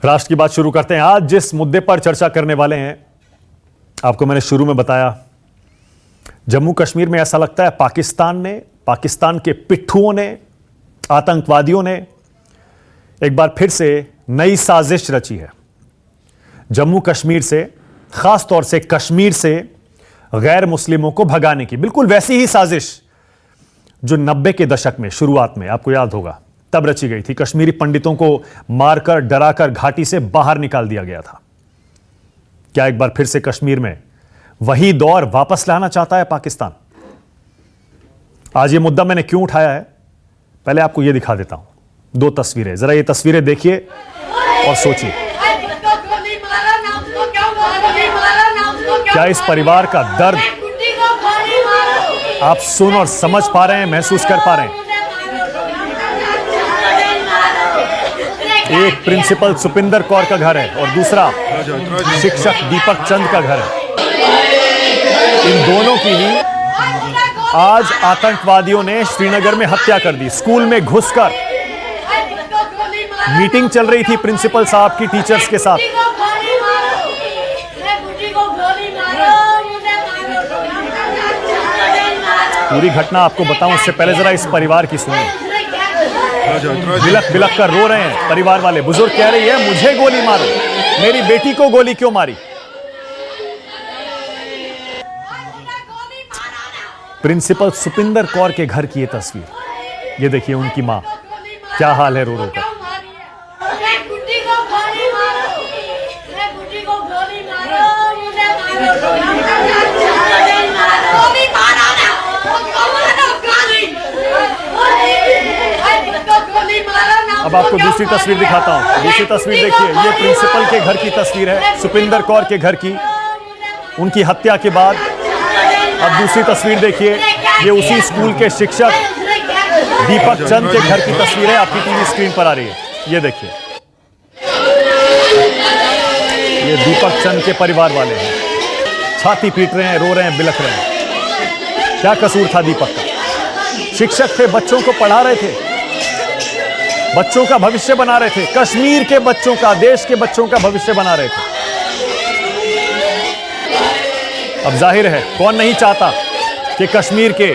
राष्ट्र की बात शुरू करते हैं। आज जिस मुद्दे पर चर्चा करने वाले हैं, आपको मैंने शुरू में बताया, जम्मू कश्मीर में ऐसा लगता है पाकिस्तान के पिट्ठुओं ने, आतंकवादियों ने एक बार फिर से नई साजिश रची है। जम्मू कश्मीर से, खास तौर से कश्मीर से गैर मुस्लिमों को भगाने की बिल्कुल वैसी ही साजिश जो 90 के दशक में शुरुआत में, आपको याद होगा, तब रची गई थी। कश्मीरी पंडितों को मारकर, डराकर घाटी से बाहर निकाल दिया गया था। क्या एक बार फिर से कश्मीर में वही दौर वापस लाना चाहता है पाकिस्तान? आज ये मुद्दा मैंने क्यों उठाया है, पहले आपको ये दिखा देता हूं। 2 तस्वीरें, जरा ये तस्वीरें देखिए और सोचिए, क्या इस परिवार का दर्द आप सुन और समझ पा रहे हैं, महसूस कर पा रहे हैं? एक प्रिंसिपल सुपिंदर कौर का घर है और दूसरा शिक्षक दीपक चंद का घर है। इन दोनों की ही आज आतंकवादियों ने श्रीनगर में हत्या कर दी। स्कूल में घुसकर मीटिंग चल रही थी प्रिंसिपल साहब की टीचर्स के साथ। पूरी घटना आपको बताऊं उससे पहले जरा इस परिवार की सुनिए। बिलख बिलख कर रो रहे हैं परिवार वाले। बुजुर्ग कह रही है, मुझे गोली मारो, मेरी बेटी को गोली क्यों मारी? प्रिंसिपल सुपिंदर कौर के घर की ये तस्वीर, ये देखिए उनकी मां, क्या हाल है रो रो कर। अब आपको दूसरी तस्वीर दिखाता हूं। दूसरी तस्वीर देखिए, ये प्रिंसिपल के घर की तस्वीर है, सुपिंदर कौर के घर की, उनकी हत्या के बाद। अब दूसरी तस्वीर देखिए, ये उसी स्कूल के शिक्षक दीपक चंद के घर की तस्वीर है, आपकी टीवी स्क्रीन पर आ रही है। ये देखिए, ये दीपक चंद के परिवार वाले हैं, छाती पीट रहे हैं, रो रहे हैं, बिलख रहे हैं। क्या कसूर था दीपक का? शिक्षक थे, बच्चों को पढ़ा रहे थे, बच्चों का भविष्य बना रहे थे, कश्मीर के बच्चों का, देश के बच्चों का भविष्य बना रहे थे। अब जाहिर है, कौन नहीं चाहता कि कश्मीर के,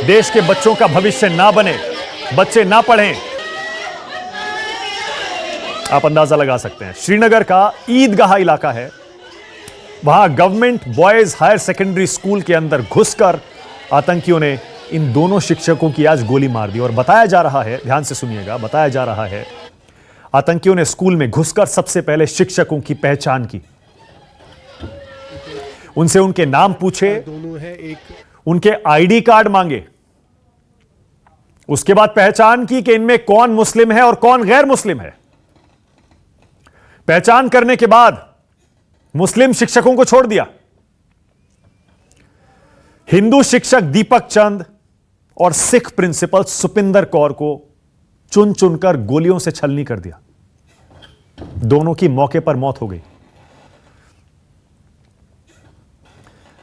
देश के बच्चों का भविष्य ना बने, बच्चे ना पढ़ें। आप अंदाजा लगा सकते हैं, श्रीनगर का ईदगाह इलाका है, वहां government boys higher secondary school के अंदर घुसकर आतंकियों ने इन दोनों शिक्षकों की आज गोली मार दी। और बताया जा रहा है, ध्यान से सुनिएगा, बताया जा रहा है आतंकियों ने स्कूल में घुसकर सबसे पहले शिक्षकों की पहचान की, उनसे उनके नाम पूछे, उनके आईडी कार्ड मांगे, उसके बाद पहचान की कि इनमें कौन मुस्लिम है और कौन गैर मुस्लिम है। पहचान करने के बाद मुस्लिम शिक्षकों को छोड़ दिया, हिंदू शिक्षक दीपक चंद और सिख प्रिंसिपल सुपिंदर कौर को चुन चुनकर गोलियों से छलनी कर दिया। दोनों की मौके पर मौत हो गई।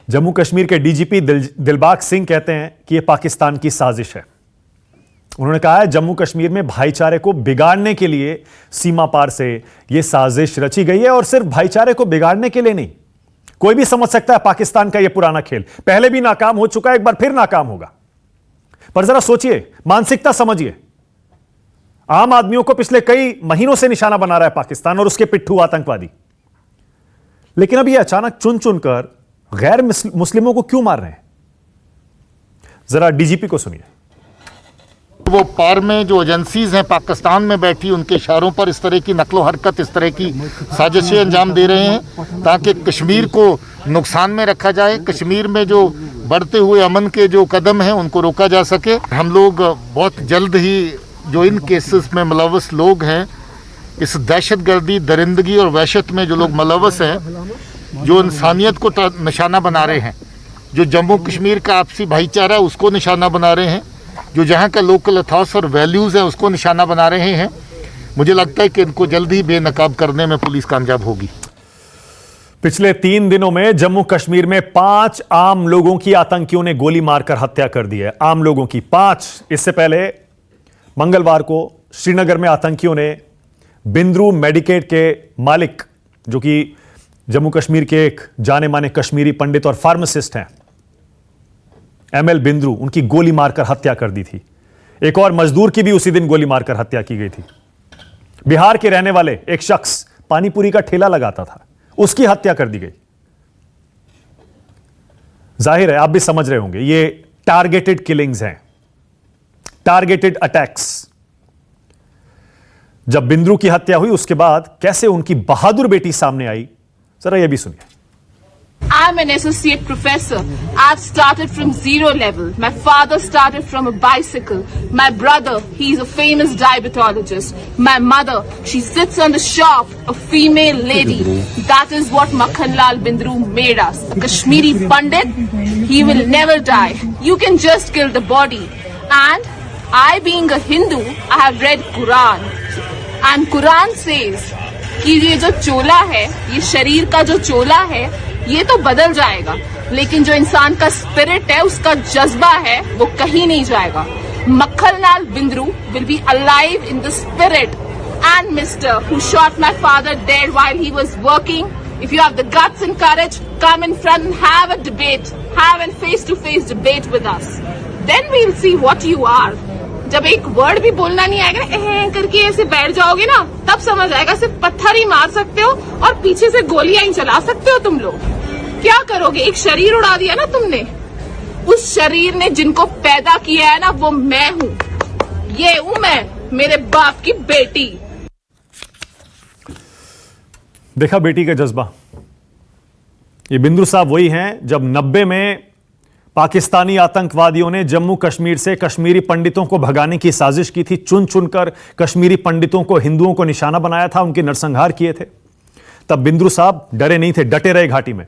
जम्मू कश्मीर के डीजीपी दिलबाग सिंह कहते हैं कि यह पाकिस्तान की साजिश है। उन्होंने कहा है, जम्मू कश्मीर में भाईचारे को बिगाड़ने के लिए सीमा पार से यह साजिश रची गई है, और सिर्फ भाईचारे को बिगाड़ने के लिए नहीं। कोई भी समझ सकता है पाकिस्तान का यह पुराना खेल पहले भी नाकाम हो चुका है, एक बार फिर नाकाम होगा। पर जरा सोचिए, मानसिकता समझिए। आम आदमियों को पिछले कई महीनों से निशाना बना रहा है पाकिस्तान और उसके पिट्ठू आतंकवादी, लेकिन अब यह अचानक चुन चुनकर गैर मुस्लिमों को क्यों मार रहे हैं? जरा डीजीपी को सुनिए। वो पार में जो एजेंसीज हैं पाकिस्तान में बैठी, उनके इशारों पर इस तरह की नकलो हरकत, इस तरह की साजिशें अंजाम दे रहे हैं ताकि कश्मीर को नुकसान में रखा जाए, कश्मीर में जो बढ़ते हुए अमन के जो कदम हैं उनको रोका जा सके। हम लोग बहुत जल्द ही जो इन केसेस में मुलव्वस लोग हैं, इस दहशतगर्दी, दरिंदगी और वहशत में जो लोग मुलव्वस हैं, जो इंसानियत को निशाना बना रहे हैं, जो जम्मू कश्मीर का आपसी भाईचारा उसको निशाना बना रहे हैं, जो जहाँ का लोकल अथॉस और वैल्यूज़ है उसको निशाना बना रहे हैं, मुझे लगता है कि इनको जल्द ही बेनकाब करने में पुलिस कामयाब होगी। पिछले 3 दिनों में जम्मू कश्मीर में 5 आम लोगों की आतंकियों ने गोली मारकर हत्या कर दी है। आम लोगों की 5। इससे पहले मंगलवार को श्रीनगर में आतंकियों ने बिंद्रू मेडिकेट के मालिक, जो कि जम्मू कश्मीर के एक जाने माने कश्मीरी पंडित और फार्मासिस्ट हैं, एमएल बिंद्रू, उनकी गोली मारकर हत्या कर दी थी। एक और मजदूर की भी उसी दिन गोली मारकर हत्या की गई थी। बिहार के रहने वाले एक शख्स पानीपुरी का ठेला लगाता था, उसकी हत्या कर दी गई। जाहिर है आप भी समझ रहे होंगे, ये टारगेटेड किलिंग्स हैं, टारगेटेड अटैक्स। जब बिंद्रू की हत्या हुई उसके बाद कैसे उनकी बहादुर बेटी सामने आई, जरा यह भी सुनिए। I'm an associate professor. I've started from zero level. My father started from a bicycle. My brother, he's a famous diabetologist. My mother, she sits on the shop, a female lady. That is what Makhanlal Bindru made us. A Kashmiri Pandit, he will never die. You can just kill the body. And I, being a Hindu, I have read Quran. And Quran says कि ये जो चोला है, ये शरीर का जो चोला है, ये तो बदल जाएगा, लेकिन जो इंसान का स्पिरिट है, उसका जज्बा है, वो कहीं नहीं जाएगा। Makhanlal Bindroo will be alive in the spirit. And mister who shot my father dead while he was working, if you have the guts and courage, come in front and have a debate, have an face to face debate with us, then we will see what you are. जब एक word भी बोलना नहीं आएगा ना, करके ऐसे बैठ जाओगे ना, तब समझ आएगा सिर्फ पत्थर ही मार सकते हो और पीछे से गोलियां ही चला सकते हो तुम लोग। क्या करोगे? एक शरीर उड़ा दिया ना तुमने, उस शरीर ने जिनको पैदा किया है ना, वो मैं हूं, ये हूं मैं, मेरे बाप की बेटी। देखा बेटी का जज्बा। ये बिंद्रू साहब वही हैं जब 90 में पाकिस्तानी आतंकवादियों ने जम्मू कश्मीर से कश्मीरी पंडितों को भगाने की साजिश की थी। चुन चुनकर कश्मीरी पंडितों को, हिंदुओं को निशाना बनाया था, उनके नरसंहार किए थे। तब बिंद्रू साहब डरे नहीं थे, डटे रहे घाटी में।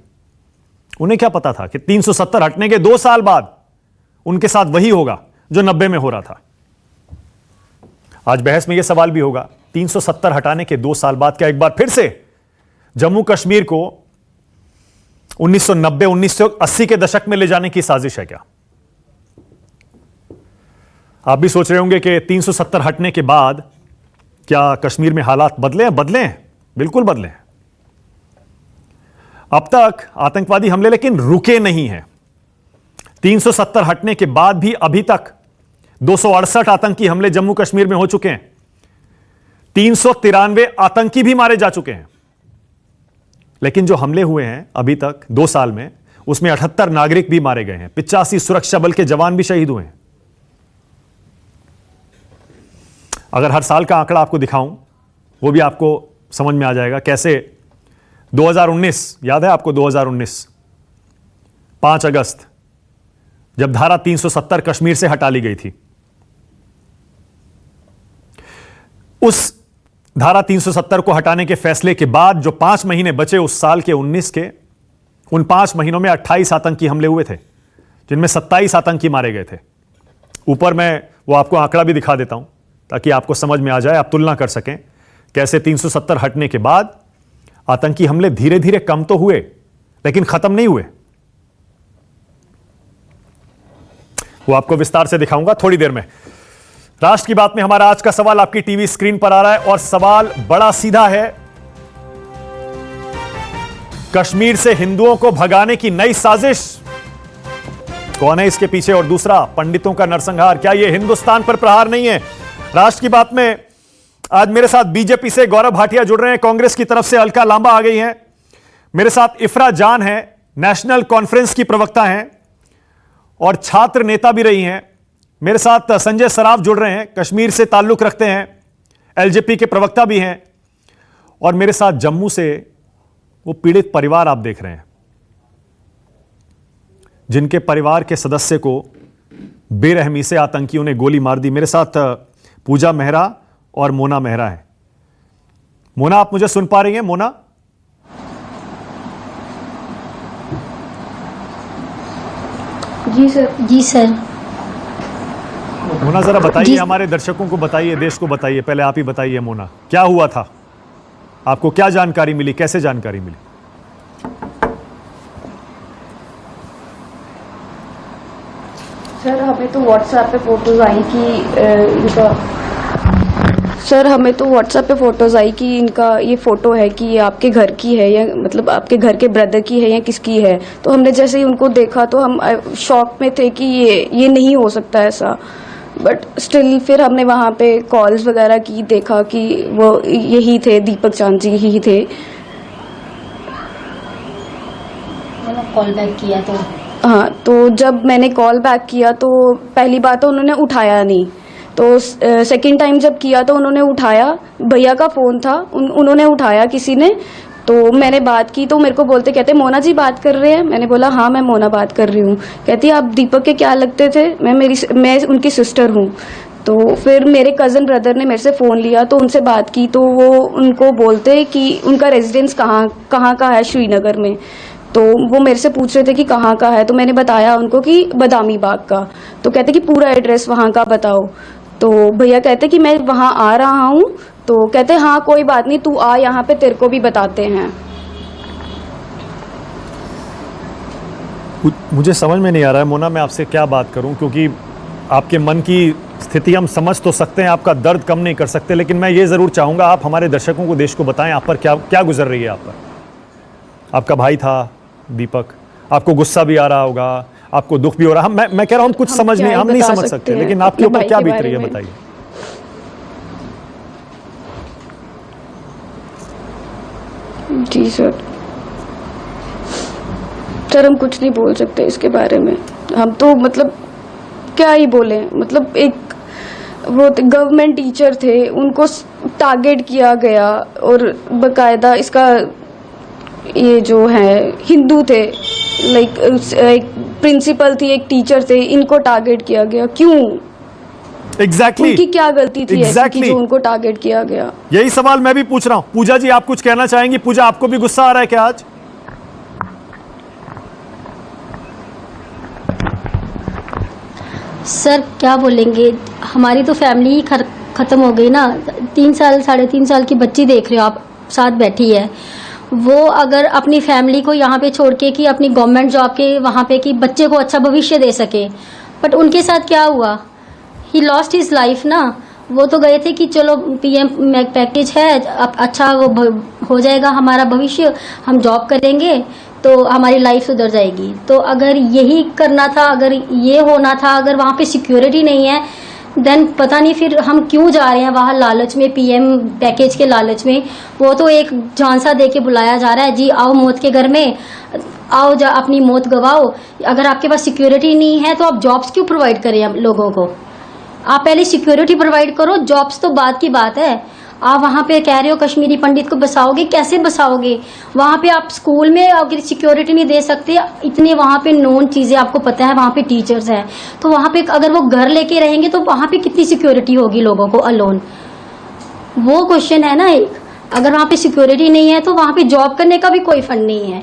उन्हें क्या पता था कि 370 हटने के 2 साल बाद उनके साथ वही होगा जो 90 में हो रहा था। आज बहस में यह सवाल भी होगा, 370 हटाने के 2 साल बाद क्या एक बार फिर से जम्मू कश्मीर को 1990-1980 के दशक में ले जाने की साजिश है क्या? आप भी सोच रहे होंगे कि 370 हटने के बाद क्या कश्मीर में हालात बदले हैं? बदले हैं, बिल्कुल बदले हैं। अब तक आतंकवादी हमले लेकिन रुके नहीं हैं। 370 हटने के बाद भी अभी तक 268 आतंकी हमले जम्मू कश्मीर में हो चुके हैं। 393 आतंकी भी मारे जा चुके हैं। लेकिन जो हमले हुए हैं अभी तक 2 साल में, उसमें 78 नागरिक भी मारे गए हैं, 85 सुरक्षा बल के जवान भी शहीद हुए हैं। अगर हर साल का आंकड़ा आपको दिखाऊं, वो भी आपको समझ में आ जाएगा कैसे 2019, याद है आपको 2019 5 अगस्त, जब धारा 370 कश्मीर से हटा ली गई थी। उस धारा 370 को हटाने के फैसले के बाद जो 5 महीने बचे उस साल के 19 के, उन 5 महीनों में 28 आतंकी हमले हुए थे, जिनमें 27 आतंकी मारे गए थे। ऊपर मैं वो आपको आंकड़ा भी दिखा देता हूं ताकि आपको समझ में आ जाए, आप तुलना कर सकें कैसे 370 हटने के बाद आतंकी हमले धीरे धीरे कम तो हुए लेकिन खत्म नहीं हुए। वो आपको विस्तार से दिखाऊंगा थोड़ी देर में। राष्ट्र की बात में हमारा आज का सवाल आपकी टीवी स्क्रीन पर आ रहा है और सवाल बड़ा सीधा है। कश्मीर से हिंदुओं को भगाने की नई साजिश, कौन है इसके पीछे? और दूसरा, पंडितों का नरसंहार, क्या यह हिंदुस्तान पर प्रहार नहीं है? राष्ट्र की बात में आज मेरे साथ बीजेपी से गौरव भाटिया जुड़ रहे हैं, कांग्रेस की तरफ से अलका लांबा आ गई हैं, मेरे साथ इफ्रा जान है, नेशनल कॉन्फ्रेंस की प्रवक्ता हैं और छात्र नेता भी रही हैं, मेरे साथ संजय सराफ जुड़ रहे हैं, कश्मीर से ताल्लुक रखते हैं, एलजेपी के प्रवक्ता भी हैं, और मेरे साथ जम्मू से वो पीड़ित परिवार आप देख रहे हैं जिनके परिवार के सदस्य को बेरहमी से आतंकियों ने गोली मार दी। मेरे साथ पूजा मेहरा और मोना मेहरा है। मोना, आप मुझे सुन पा रही हैं? मोना, जी सर। जी सर। मोना जरा बताइए, हमारे दर्शकों को बताइए, देश को बताइए, पहले आप ही बताइए मोना, क्या हुआ था? आपको क्या जानकारी मिली, कैसे जानकारी मिली? सर हमें तो व्हाट्सएप पे फोटोज आई कि इनका सर हमें तो व्हाट्सएप पे फोटोज आई कि इनका ये फोटो है कि ये आपके घर की है या मतलब आपके घर के ब्रदर की है या किसकी है। तो हमने जैसे ही उनको देखा तो हम शॉक में थे कि ये नहीं हो सकता ऐसा। बट स्टिल फिर हमने वहाँ पे कॉल्स वगैरह की, देखा कि वो यही थे, दीपक चांद जी ही थे। कॉल बैक किया तो हाँ, तो जब मैंने कॉल बैक किया तो पहली बात तो उन्होंने उठाया नहीं। तो सेकंड टाइम जब किया तो उन्होंने उठाया, भैया का फ़ोन था, उन्होंने उठाया किसी ने। तो मैंने बात की तो मेरे को बोलते कहते मोना जी बात कर रहे हैं। मैंने बोला हाँ मैं मोना बात कर रही हूँ। कहती आप दीपक के क्या लगते थे? मैं उनकी सिस्टर हूँ। तो फिर मेरे कज़न ब्रदर ने मेरे से फ़ोन लिया तो उनसे बात की तो वो उनको बोलते कि उनका रेजिडेंस कहाँ का है श्रीनगर में। तो वो मेरे से पूछ रहे थे कि कहाँ का है, तो मैंने बताया उनको कि बदामी बाग का। तो कहते कि पूरा एड्रेस वहाँ का बताओ। तो भैया कहते कि मैं वहाँ आ रहा हूँ। तो कहते हाँ कोई बात नहीं, तू आ यहाँ पे, तेरे को भी बताते हैं। मुझे समझ में नहीं आ रहा है मोना, मैं आपसे क्या बात करूं, क्योंकि आपके मन की स्थिति हम समझ तो सकते हैं, आपका दर्द कम नहीं कर सकते, लेकिन मैं ये ज़रूर चाहूँगा आप हमारे दर्शकों को, देश को बताएं आप पर क्या क्या गुजर रही है। आप पर आपका भाई था दीपक, आपको गुस्सा भी आ रहा होगा, आपको दुख भी हो रहा है। मैं कह रहा हूँ कुछ समझ नहीं, हम नहीं समझ सकते, लेकिन आपके ऊपर क्या बीत रही है बताइए। जी सर हम कुछ नहीं बोल सकते इसके बारे में। हम तो मतलब क्या ही बोले, मतलब एक वो गवर्नमेंट टीचर थे, उनको टारगेट किया गया और बकायदा इसका ये जो है हिंदू थे, लाइक एक प्रिंसिपल थी, एक टीचर थे, इनको टारगेट किया गया। क्यों? एग्जैक्टली उनकी क्या गलती थी ऐसी कि जो उनको टारगेट किया गया? यही सवाल मैं भी पूछ रहा हूं। पूजा जी आप कुछ कहना चाहेंगी? पूजा आपको भी गुस्सा आ रहा है क्या आज? सर क्या बोलेंगे, हमारी तो फैमिली ही ख़त्म हो गई ना। 3 साल 3.5 साल की बच्ची देख रहे हो आप, साथ बैठी है। वो अगर अपनी फैमिली को यहाँ पे छोड़ के कि अपनी गवर्नमेंट जॉब के वहाँ पे कि बच्चे को अच्छा भविष्य दे सके, बट उनके साथ क्या हुआ? ही लॉस्ट हिज लाइफ ना। वो तो गए थे कि चलो पीएम पैकेज है, अब अच्छा वो हो जाएगा हमारा भविष्य, हम जॉब करेंगे तो हमारी लाइफ सुधर जाएगी। तो अगर यही करना था, अगर ये होना था, अगर वहाँ पे सिक्योरिटी नहीं है, देन पता नहीं फिर हम क्यों जा रहे हैं वहाँ लालच में, पीएम पैकेज के लालच में। वो तो एक झांसा दे के बुलाया जा रहा है, जी आओ मौत के घर में, आओ जा अपनी मौत गवाओ। अगर आपके पास सिक्योरिटी नहीं है तो आप जॉब्स क्यों प्रोवाइड करें हम लोगों को? आप पहले सिक्योरिटी प्रोवाइड करो, जॉब्स तो बाद की बात है। आप वहाँ पे कह रहे हो कश्मीरी पंडित को बसाओगे, कैसे बसाओगे? वहाँ पे आप स्कूल में अगर सिक्योरिटी नहीं दे सकते, इतने वहाँ पे नोन चीज़ें आपको पता है, वहाँ पे टीचर्स हैं, तो वहाँ पे अगर वो घर लेके रहेंगे तो वहाँ पे कितनी सिक्योरिटी होगी लोगों को अलोन? वो क्वेश्चन है ना एक। अगर वहाँ पे सिक्योरिटी नहीं है तो वहाँ पे जॉब करने का भी कोई फंड नहीं है।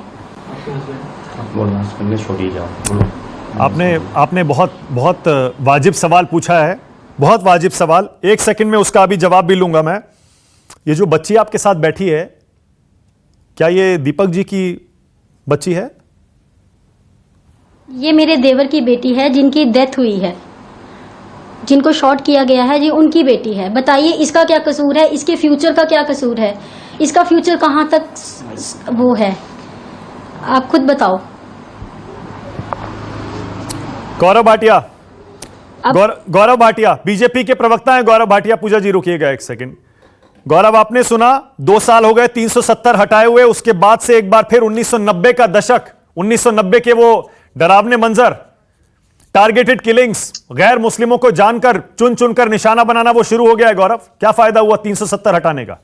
आपने बहुत वाजिब सवाल पूछा है, बहुत वाजिब सवाल। 1 सेकंड में उसका अभी जवाब भी लूंगा मैं। ये जो बच्ची आपके साथ बैठी है, क्या ये दीपक जी की बच्ची है? ये मेरे देवर की बेटी है जिनकी डेथ हुई है, जिनको शॉट किया गया है, ये उनकी बेटी है। बताइए इसका क्या कसूर है? इसके फ्यूचर का क्या कसूर है? इसका फ्यूचर कहाँ तक वो है, आप खुद बताओ। गौरव भाटिया, गौरव भाटिया बीजेपी के प्रवक्ता हैं। गौरव भाटिया, पूजा जी रुकिएगा 1 सेकंड। गौरव आपने सुना, 2 साल हो गए 370 हटाए हुए, उसके बाद से एक बार फिर 1990 का दशक, 1990 के वो डरावने मंजर, टारगेटेड किलिंग्स, गैर मुस्लिमों को जानकर चुन चुनकर निशाना बनाना वो शुरू हो गया है। गौरव, क्या फायदा हुआ 370 हटाने का?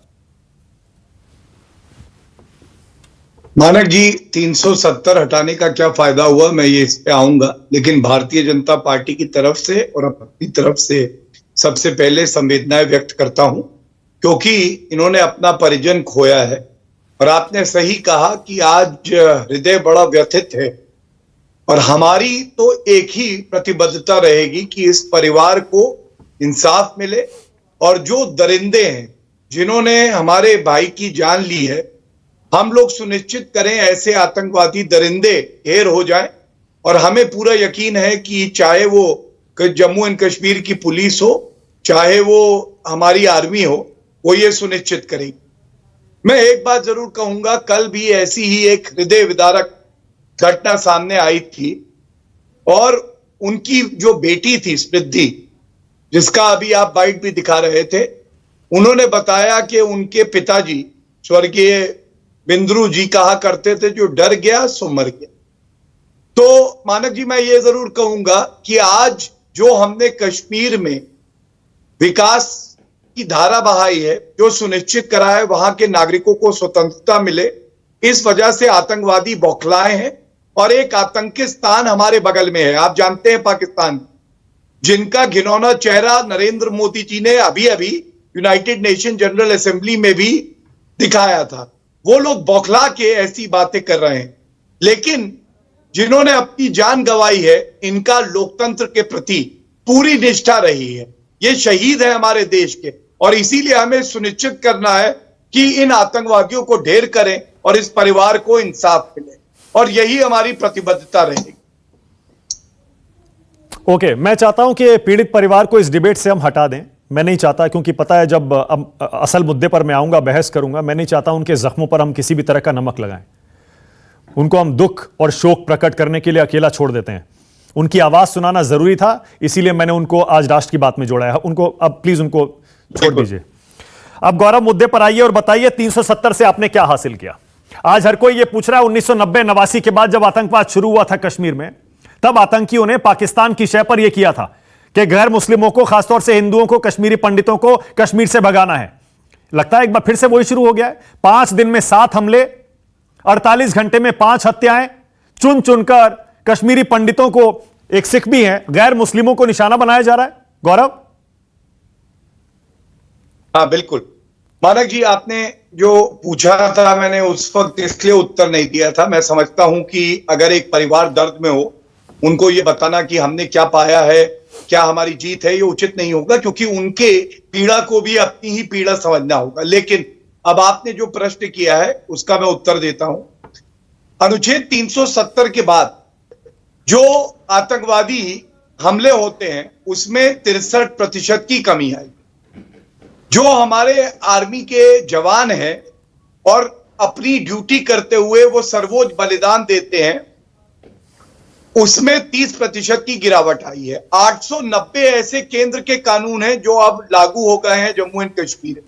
मानक जी, 370 हटाने का क्या फायदा हुआ, मैं ये इस पे आऊंगा, लेकिन भारतीय जनता पार्टी की तरफ से और अपनी तरफ से सबसे पहले संवेदनाएं व्यक्त करता हूं, क्योंकि इन्होंने अपना परिजन खोया है। और आपने सही कहा कि आज हृदय बड़ा व्यथित है, और हमारी तो एक ही प्रतिबद्धता रहेगी कि इस परिवार को इंसाफ मिले, और जो दरिंदे हैं जिन्होंने हमारे भाई की जान ली है, हम लोग सुनिश्चित करें ऐसे आतंकवादी दरिंदे ढेर हो जाएं। और हमें पूरा यकीन है कि चाहे वो जम्मू एंड कश्मीर की पुलिस हो, चाहे वो हमारी आर्मी हो वो ये सुनिश्चित करेगी। मैं एक बात जरूर कहूंगा, कल भी ऐसी ही एक हृदय विदारक घटना सामने आई थी और उनकी जो बेटी थी स्मृति, जिसका अभी आप बाइट भी दिखा रहे थे, उन्होंने बताया कि उनके पिताजी स्वर्गीय बिंद्रू जी कहा करते थे, जो डर गया सो मर गया। तो मानक जी, मैं ये जरूर कहूंगा कि आज जो हमने कश्मीर में विकास की धारा बहाई है, जो सुनिश्चित करा है वहां के नागरिकों को स्वतंत्रता मिले, इस वजह से आतंकवादी बौखलाए हैं और एक आतंकिस्तान हमारे बगल में है। आप जानते हैं पाकिस्तान, जिनका घिनौना चेहरा नरेंद्र मोदी जी ने अभी अभी यूनाइटेड नेशन जनरल असेंबली में भी दिखाया था, वो लोग बौखला के ऐसी बातें कर रहे हैं। लेकिन जिन्होंने अपनी जान गंवाई है, इनका लोकतंत्र के प्रति पूरी निष्ठा रही है, ये शहीद है हमारे देश के, और इसीलिए हमें सुनिश्चित करना है कि इन आतंकवादियों को ढेर करें और इस परिवार को इंसाफ मिले, और यही हमारी प्रतिबद्धता रहेगी। ओके, मैं चाहता हूं कि पीड़ित परिवार को इस डिबेट से हम हटा दें। मैं नहीं चाहता, क्योंकि पता है जब असल मुद्दे पर मैं आऊंगा, बहस करूंगा, मैं नहीं चाहता उनके जख्मों पर हम किसी भी तरह का नमक लगाएं। उनको हम दुख और शोक प्रकट करने के लिए अकेला छोड़ देते हैं। उनकी आवाज सुनाना जरूरी था, इसीलिए मैंने उनको आज राष्ट्र की बात में जोड़ा है। उनको अब प्लीज उनको छोड़ दीजिए। अब गौरव, मुद्दे पर आइए और बताइए 370 से आपने क्या हासिल किया। आज हर कोई यह पूछ रहा है, 1990-89 के बाद जब आतंकवाद शुरू हुआ था कश्मीर में, तब आतंकियों ने पाकिस्तान की शय पर यह किया था कि गैर मुस्लिमों को, खासतौर से हिंदुओं को, कश्मीरी पंडितों को कश्मीर से भगाना है। लगता है एक बार फिर से वही शुरू हो गया है। 5 दिन में 7 हमले, 48 घंटे में 5 हत्याएं, चुन चुनकर कश्मीरी पंडितों को, एक सिख भी हैं, गैर मुस्लिमों को निशाना बनाया जा रहा है। गौरव? हाँ बिल्कुल मानक जी, आपने जो पूछा था मैंने उस वक्त इसलिए उत्तर नहीं दिया था। मैं समझता हूं कि अगर एक परिवार दर्द में हो, उनको ये बताना कि हमने क्या पाया है, क्या हमारी जीत है, ये उचित नहीं होगा, क्योंकि उनके पीड़ा को भी अपनी ही पीड़ा समझना होगा। लेकिन अब आपने जो प्रश्न किया है उसका मैं उत्तर देता हूं। अनुच्छेद 370 के बाद जो आतंकवादी हमले होते हैं उसमें 63% की कमी आई। जो हमारे आर्मी के जवान हैं और अपनी ड्यूटी करते हुए वो सर्वोच्च बलिदान देते हैं, उसमें 30% की गिरावट आई है। 890 ऐसे केंद्र के कानून हैं जो अब लागू हो गए हैं जम्मू एंड कश्मीर।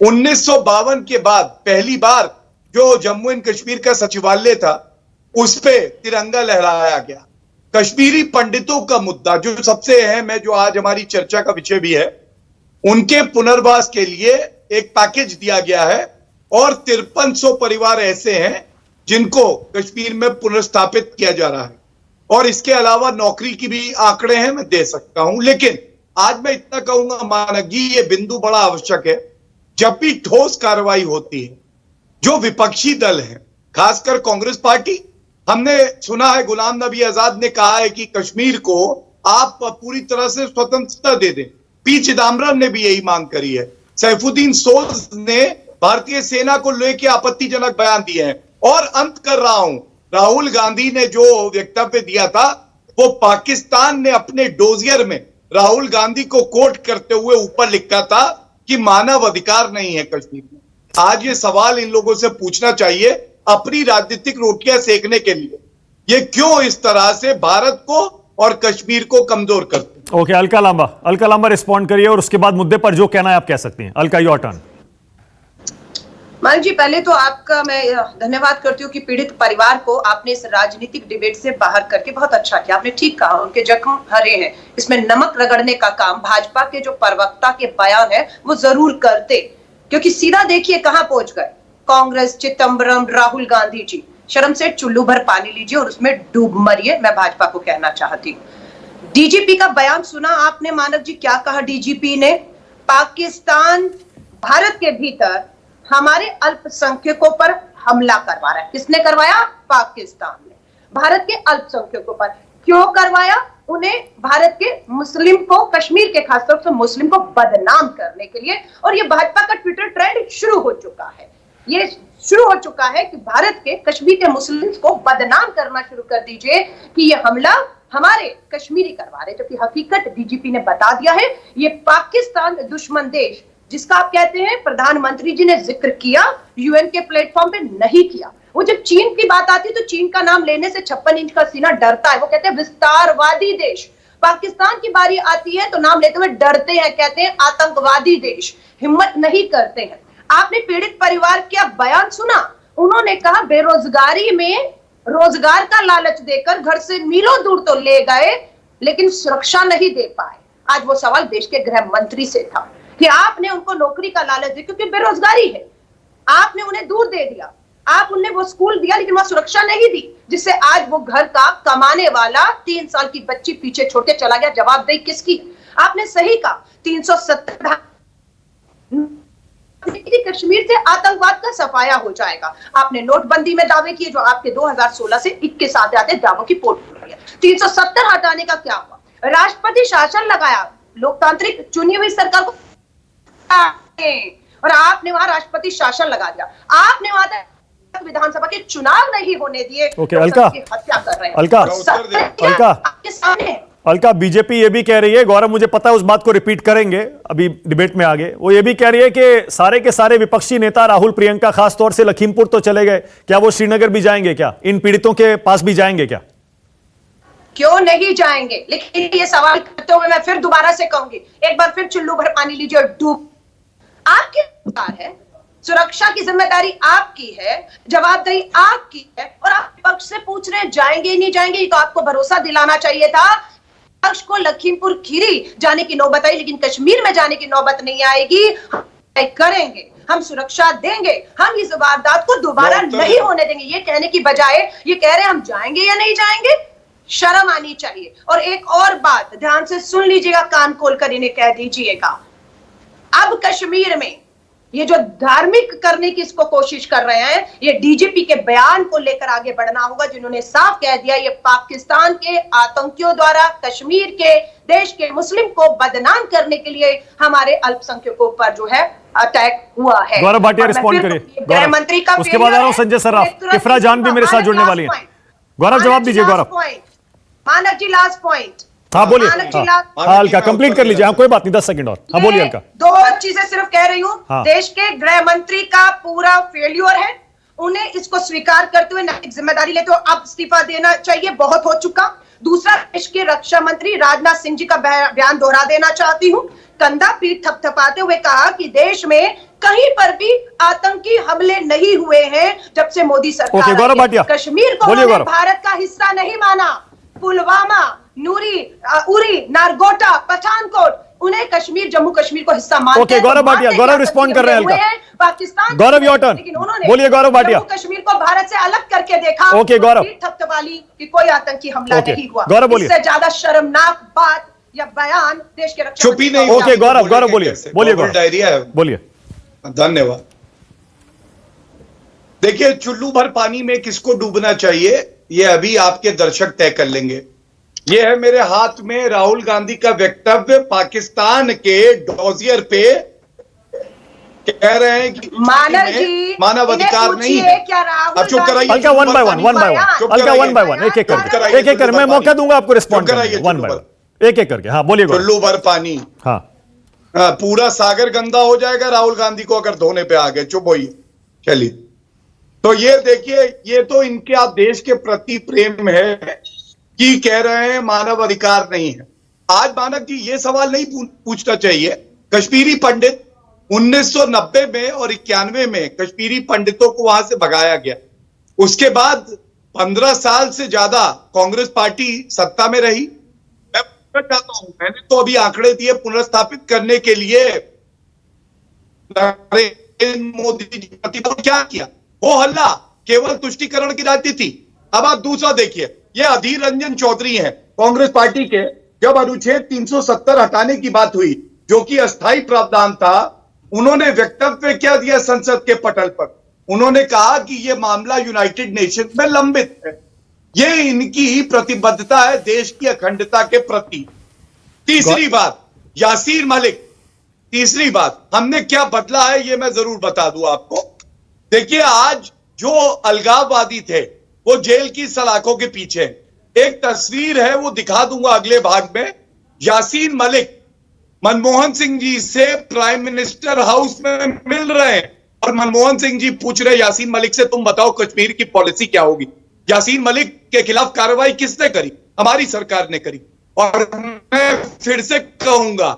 1952 के बाद पहली बार जो जम्मू एंड कश्मीर का सचिवालय था उस पे तिरंगा लहराया गया। कश्मीरी पंडितों का मुद्दा जो सबसे अहम है, जो आज हमारी चर्चा का विषय भी है, उनके पुनर्वास के लिए एक पैकेज दिया गया है और 5300 परिवार ऐसे हैं जिनको कश्मीर में पुनर्स्थापित किया जा रहा है। और इसके अलावा नौकरी की भी आंकड़े हैं, मैं दे सकता हूं। लेकिन आज मैं इतना कहूंगा मानक जी, ये बिंदु बड़ा आवश्यक है, जब भी ठोस कार्रवाई होती है, जो विपक्षी दल हैं, खासकर कांग्रेस पार्टी, हमने सुना है गुलाम नबी आजाद ने कहा है कि कश्मीर को आप पूरी तरह से स्वतंत्रता दे दें। पी चिदम्बरम ने भी यही मांग करी है। सैफुद्दीन सोज ने भारतीय सेना को लेकर आपत्तिजनक बयान दिए हैं। और अंत कर रहा हूं, राहुल गांधी ने जो वक्तव्य दिया था, वो पाकिस्तान ने अपने डोजियर में राहुल गांधी को कोट करते हुए ऊपर लिखा था कि मानव अधिकार नहीं है कश्मीर में। आज ये सवाल इन लोगों से पूछना चाहिए अपनी राजनीतिक रोटियां सेकने के लिए, ये क्यों इस तरह से भारत को और कश्मीर को कमजोर करते हैं। ओके, अलका लांबा रिस्पॉन्ड करिए और उसके बाद मुद्दे पर जो कहना है आप कह सकती हैं। Alka, your turn. मान जी, पहले तो आपका मैं धन्यवाद करती हूँ कि पीड़ित परिवार को आपने इस राजनीतिक डिबेट से बाहर करके बहुत अच्छा किया। आपने ठीक कहा, उनके जख्म हरे हैं। इसमें नमक रगड़ने का काम भाजपा के जो प्रवक्ता के बयान है वो जरूर करते, क्योंकि सीधा देखिए कहां पहुंच गए। कांग्रेस, चिदम्बरम, राहुल गांधी जी, शर्म से चुल्लू भर पानी लीजिए और उसमें डूब मरिए। मैं भाजपा को कहना चाहती हूँ। डीजीपी का बयान सुना आपने मानव जी, क्या कहा डीजीपी ने? पाकिस्तान भारत के भीतर हमारे अल्पसंख्यकों पर हमला करवा रहा है। किसने करवाया? पाकिस्तान ने। भारत के अल्पसंख्यकों पर क्यों करवाया? उन्हें भारत के मुस्लिम को, कश्मीर के खासतौर से मुस्लिम को बदनाम करने के लिए। और ये भाजपा का ट्विटर ट्रेंड शुरू हो चुका है। ये शुरू हो चुका है कि भारत के, कश्मीर के मुस्लिम को बदनाम करना शुरू कर दीजिए कि ये हमला हमारे कश्मीरी करवा रहे, जबकि हकीकत डीजीपी ने बता दिया है ये पाकिस्तान दुश्मन देश, जिसका आप कहते हैं प्रधानमंत्री जी ने जिक्र किया, यूएन के प्लेटफॉर्म पे नहीं किया। वो जब चीन की बात आती है तो चीन का नाम लेने से 56 इंच का सीना डरता है, वो कहते हैं विस्तारवादी देश। पाकिस्तान की बारी आती है तो नाम लेते हुए डरते हैं, कहते हैं आतंकवादी देश, हिम्मत नहीं करते हैं। आपने पीड़ित परिवार का बयान सुना, उन्होंने कहा बेरोजगारी में रोजगार का लालच देकर घर से मीलों दूर तो ले गए लेकिन सुरक्षा नहीं दे पाए। आज वो सवाल देश के गृह मंत्री से था कि आपने उनको नौकरी का लालच दिया क्योंकि बेरोजगारी है, आपने उन्हें दूर दे दिया, आप उन्हें वो स्कूल दिया लेकिन वहां सुरक्षा नहीं दी, जिससे आज वो घर का कमाने वाला 3 साल की बच्ची पीछे छोड़ के चला गया। जवाबदेही किसकी? आपने सही कहा, 370 कश्मीर से आतंकवाद का सफाया हो जाएगा। आपने नोटबंदी में दावे किए जो आपके 2016 से 21 आते आते दावों की पोल खुल रही है। 370 हटाने का क्या हुआ? राष्ट्रपति शासन लगाया, लोकतांत्रिक चुनी हुई सरकार को, और आपने वहां राष्ट्रपति शासन लगा दिया। आपने वहां विधानसभा के चुनाव नहीं होने दिए। ओके, अलका, हत्या कर रहे हैं। अलका, आपके सामने अलका, बीजेपी ये भी कह रही है, गौरव मुझे पता है उस बात को रिपीट करेंगे अभी डिबेट में आगे, वो ये भी कह रही है कि सारे के सारे विपक्षी नेता राहुल प्रियंका खासतौर से लखीमपुर तो चले गए, क्या वो श्रीनगर भी जाएंगे? क्या इन पीड़ितों के पास भी जाएंगे? क्या क्यों नहीं जाएंगे? लेकिन ये सवाल करते हुए मैं फिर दोबारा से कहूंगी, एक बार फिर चुल्लू भर पानी लीजिए और डूब। आपकी सरकार है, सुरक्षा की जिम्मेदारी आपकी है, जवाबदेही आपकी है, और आप पक्ष से पूछ रहे हैं जाएंगे ही नहीं जाएंगे। तो आपको भरोसा दिलाना चाहिए था, पक्ष को लखीमपुर खीरी जाने की नौबत आई लेकिन कश्मीर में जाने की नौबत नहीं आएगी। हम करेंगे, हम सुरक्षा देंगे, हम इस वारदात को दोबारा नहीं होने देंगे। ये कहने की बजाय ये कह रहे हैं हम जाएंगे या नहीं जाएंगे, शर्म आनी चाहिए। और एक और बात ध्यान से सुन लीजिएगा, कान खोलकर इन्हें कह दीजिएगा, अब कश्मीर में ये जो धार्मिक करने की इसको कोशिश कर रहे हैं, ये डीजीपी के बयान को लेकर आगे बढ़ना होगा, जिन्होंने साफ कह दिया ये पाकिस्तान के आतंकियों द्वारा कश्मीर के देश के मुस्लिम को बदनाम करने के लिए हमारे अल्पसंख्यकों पर जो है अटैक हुआ है। गौरव भाटिया रिस्पॉन्ड करिए। गृह मंत्री का उसके बाद आ रहा हूं संजय सराफ, इफ्रा जान भी मेरे साथ जुड़ने वाली है। गौरव जवाब दीजिए। गौरव, मानक जी लास्ट पॉइंट। हाँ बोलिए। हाँ अलका कंप्लीट कर लीजिए। हाँ कोई बात नहीं, 10 सेकंड और। हाँ बोलिए अलका। 2 चीजें सिर्फ कह रही हूँ। हाँ। देश के गृह मंत्री का पूरा फेल्योर है, उन्हें इसको स्वीकार करते हुए नैतिक जिम्मेदारी लेते हुए अब इस्तीफा देना चाहिए, बहुत हो चुका। दूसरा, देश के रक्षा मंत्री राजनाथ सिंह जी का बयान दोहरा देना चाहती हूँ, कंधा पीठ थपथपाते हुए कहा कि देश में कहीं पर भी आतंकी हमले नहीं हुए हैं जब से मोदी सरकार गौरव भाटिया, कश्मीर को भारत का हिस्सा नहीं माना। पुलवामा, नूरी, उरी, नारगोटा, पठानकोट, उन्हें कश्मीर, जम्मू कश्मीर को हिस्सा मानते हैं। ओके गौरव भाटिया, गौरव रिस्पॉन्ड कर रहे हैं अलका। पाकिस्तान, गौरव योर टर्न, लेकिन उन्होंने बोलिए गौरव भाटिया। जम्मू कश्मीर को भारत से अलग करके देखा। ओके गौरव, थपथपाली कि कोई आतंकी हमला नहीं हुआ। गौरव बोलिए। इससे ज्यादा शर्मनाक बात या बयान देश के रक्षा चुप ही नहीं। ओके गौरव, गौरव बोलिए, बोलिए गौरव, डायरिया है, बोलिए। धन्यवाद। देखिए, चुल्लू भर पानी में किसको डूबना चाहिए ये अभी आपके दर्शक तय कर लेंगे। ये है मेरे हाथ में राहुल गांधी का वक्तव्य पाकिस्तान के डोजियर पे, कह रहे हैं कि मानव अधिकार नहीं है। अब चुप कराइए। Alka one by one, Alka one by one, एक एक करके, एक एक कर, मैं मौका दूंगा आपको रिस्पॉन्ड कराइए वन बाय वन, एक एक करके। हाँ बोलिए। चुल्लू भर पानी, हाँ पूरा सागर गंदा हो जाएगा राहुल गांधी को अगर धोने पे आ गए। चुप होइए। चलिए, तो ये देखिए, ये तो इनके देश के प्रति प्रेम है कि कह रहे हैं मानव अधिकार नहीं है। आज मानक जी ये सवाल नहीं पूछना चाहिए। कश्मीरी पंडित 1990 में और 91 में कश्मीरी पंडितों को वहां से भगाया गया। उसके बाद 15 साल से ज्यादा कांग्रेस पार्टी सत्ता में रही। मैं पूछना चाहता हूं, मैंने तो अभी आंकड़े दिए पुनर्स्थापित करने के लिए नरेंद्र मोदी जी क्या किया। वो हल्ला केवल तुष्टीकरण की राजनीति थी। अब आप दूसरा देखिए, ये अधीर रंजन चौधरी हैं कांग्रेस पार्टी के। जब अनुच्छेद 370 हटाने की बात हुई जो कि अस्थायी प्रावधान था, उन्होंने वक्तव्य क्या दिया संसद के पटल पर। उन्होंने कहा कि यह मामला यूनाइटेड नेशन में लंबित है। ये इनकी ही प्रतिबद्धता है देश की अखंडता के प्रति। तीसरी बात, यासीर मलिक। तीसरी बात, हमने क्या बदला है ये मैं जरूर बता दूं आपको। देखिए, आज जो अलगाववादी थे वो जेल की सलाखों के पीछे। एक तस्वीर है, वो दिखा दूंगा अगले भाग में। यासीन मलिक मनमोहन सिंह जी से प्राइम मिनिस्टर हाउस में मिल रहे हैं और मनमोहन सिंह जी पूछ रहे यासीन मलिक से, तुम बताओ कश्मीर की पॉलिसी क्या होगी। यासीन मलिक के खिलाफ कार्रवाई किसने करी? हमारी सरकार ने करी। और मैं फिर से कहूंगा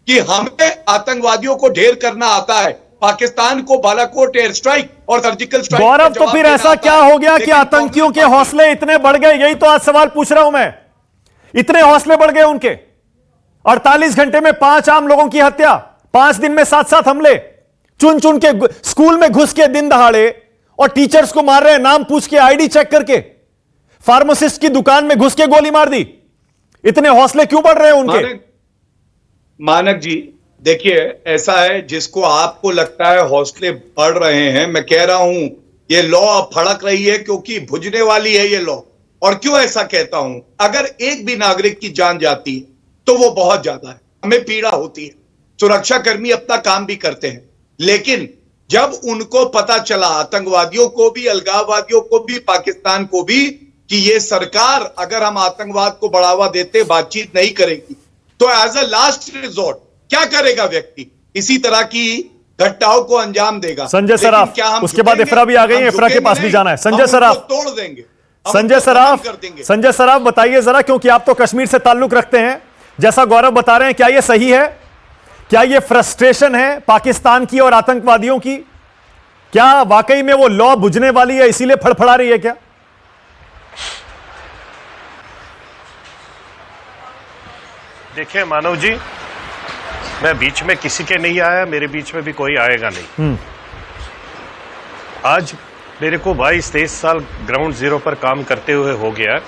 कि हमें आतंकवादियों को ढेर करना आता है। पाकिस्तान को बालाकोट एयर स्ट्राइक और सर्जिकल स्ट्राइक गौरव, तो फिर ऐसा क्या हो गया कि आतंकियों के हौसले इतने बढ़ गए? यही तो आज सवाल पूछ रहा हूं मैं। इतने हौसले बढ़ गए उनके। 48 घंटे में 5 आम लोगों की हत्या, 5 दिन में 7-7 हमले, चुन चुन के स्कूल में घुस के दिन दहाड़े और टीचर्स को मार रहे हैं, नाम पूछ के, आईडी चेक करके। फार्मासिस्ट की दुकान में घुस के गोली मार दी। इतने हौसले क्यों बढ़ रहे हैं उनके? मानक जी देखिए, ऐसा है, जिसको आपको लगता है हौसले बढ़ रहे हैं, मैं कह रहा हूं ये लॉ फड़क रही है क्योंकि भुजने वाली है ये लॉ। और क्यों ऐसा कहता हूं? अगर एक भी नागरिक की जान जाती है तो वो बहुत ज्यादा है, हमें पीड़ा होती है। सुरक्षा कर्मी अपना काम भी करते हैं, लेकिन जब उनको पता चला, आतंकवादियों को भी, अलगाववादियों को भी, पाकिस्तान को भी, कि ये सरकार अगर हम आतंकवाद को बढ़ावा देते, बातचीत नहीं करेगी, तो एज अ लास्ट रिजॉर्ट क्या करेगा व्यक्ति? इसी तरह की घटनाओं को अंजाम देगा। संजय सराफ, उसके बाद इफ्रा भी आ गई है, इफ्रा के पास भी जाना है। संजय सराफ तोड़ देंगे, संजय सराफ बताइए जरा, क्योंकि आप तो कश्मीर से ताल्लुक रखते हैं, जैसा गौरव बता रहे हैं, क्या यह सही है? क्या यह फ्रस्ट्रेशन है पाकिस्तान की और आतंकवादियों की? क्या वाकई में वो लॉ बुझने वाली है, इसीलिए फड़फड़ा रही है क्या? देखिए मानव जी, मैं बीच में किसी के नहीं आया, मेरे बीच में भी कोई आएगा नहीं। आज मेरे को 22-23 साल ग्राउंड जीरो पर काम करते हुए हो गया।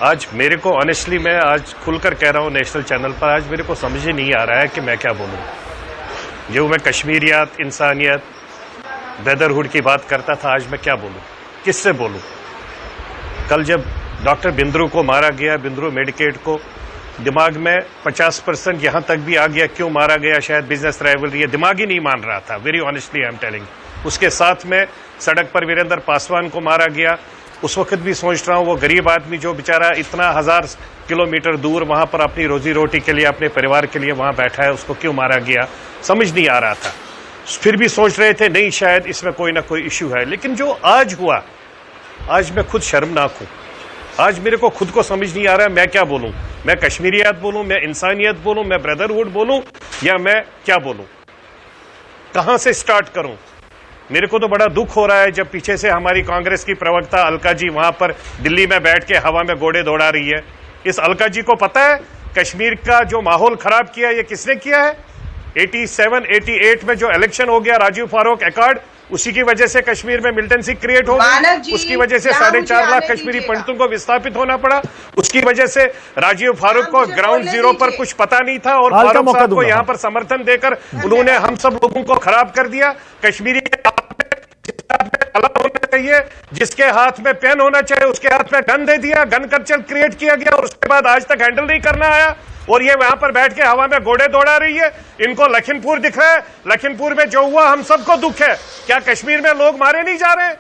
आज मेरे को ऑनेस्टली, मैं आज खुलकर कह रहा हूँ नेशनल चैनल पर, आज मेरे को समझ ही नहीं आ रहा है कि मैं क्या बोलूँ। जो मैं कश्मीरियत, इंसानियत, ब्रदरहुड की बात करता था, आज मैं क्या बोलूँ, किससे बोलूँ? कल जब डॉक्टर बिंद्रू को मारा गया, बिंद्रू मेडिकेट को, दिमाग में 50% यहां तक भी आ गया, क्यों मारा गया? शायद बिजनेस राइवलरी है, दिमाग ही नहीं मान रहा था। Very honestly I am telling. उसके साथ में सड़क पर वीरेंद्र पासवान को मारा गया। उस वक्त भी सोच रहा हूं, वो गरीब आदमी जो बेचारा इतना 1000 किलोमीटर दूर वहां पर अपनी रोजी रोटी के लिए, अपने परिवार के लिए वहां बैठा है, उसको क्यों मारा गया? समझ नहीं आ रहा था। फिर भी सोच रहे थे नहीं, शायद इसमें कोई ना कोई इश्यू है। लेकिन जो आज हुआ, आज मैं खुद शर्मनाक हूं। आज मेरे को खुद को समझ नहीं आ रहा है मैं क्या बोलूं। मैं कश्मीरियत बोलूं, मैं इंसानियत बोलूं, मैं ब्रदरहुड बोलूं, या मैं क्या बोलूं? कहां से स्टार्ट करूं? मेरे को तो बड़ा दुख हो रहा है जब पीछे से हमारी कांग्रेस की प्रवक्ता अलका जी वहां पर दिल्ली में बैठ के हवा में घोड़े दौड़ा रही है। इस अलका जी को पता है कश्मीर का जो माहौल खराब किया ये किसने किया है? 87-88 में जो इलेक्शन हो गया, राजीव फारूक अकॉर्ड, उसी की वजह से कश्मीर में मिलिटेंसी क्रिएट हो गई। उसकी वजह से 4.5 लाख कश्मीरी पंडितों को विस्थापित होना पड़ा। उसकी वजह से राजीव फारूक को ग्राउंड जीरो पर कुछ पता नहीं था और फारूक साहब को यहां पर समर्थन देकर उन्होंने हम सब लोगों को खराब कर दिया। कश्मीरी होना चाहिए, जिसके हाथ में पेन होना चाहिए उसके हाथ में गन दे दिया, गन कल्चर क्रिएट किया गया और उसके बाद आज तक हैंडल नहीं करना आया। और ये वहां पर बैठ के हवा में घोड़े दौड़ा रही है। इनको लखीमपुर दिख रहा है, लखीमपुर में जो हुआ हम सबको दुख है। क्या कश्मीर में लोग मारे नहीं जा रहे?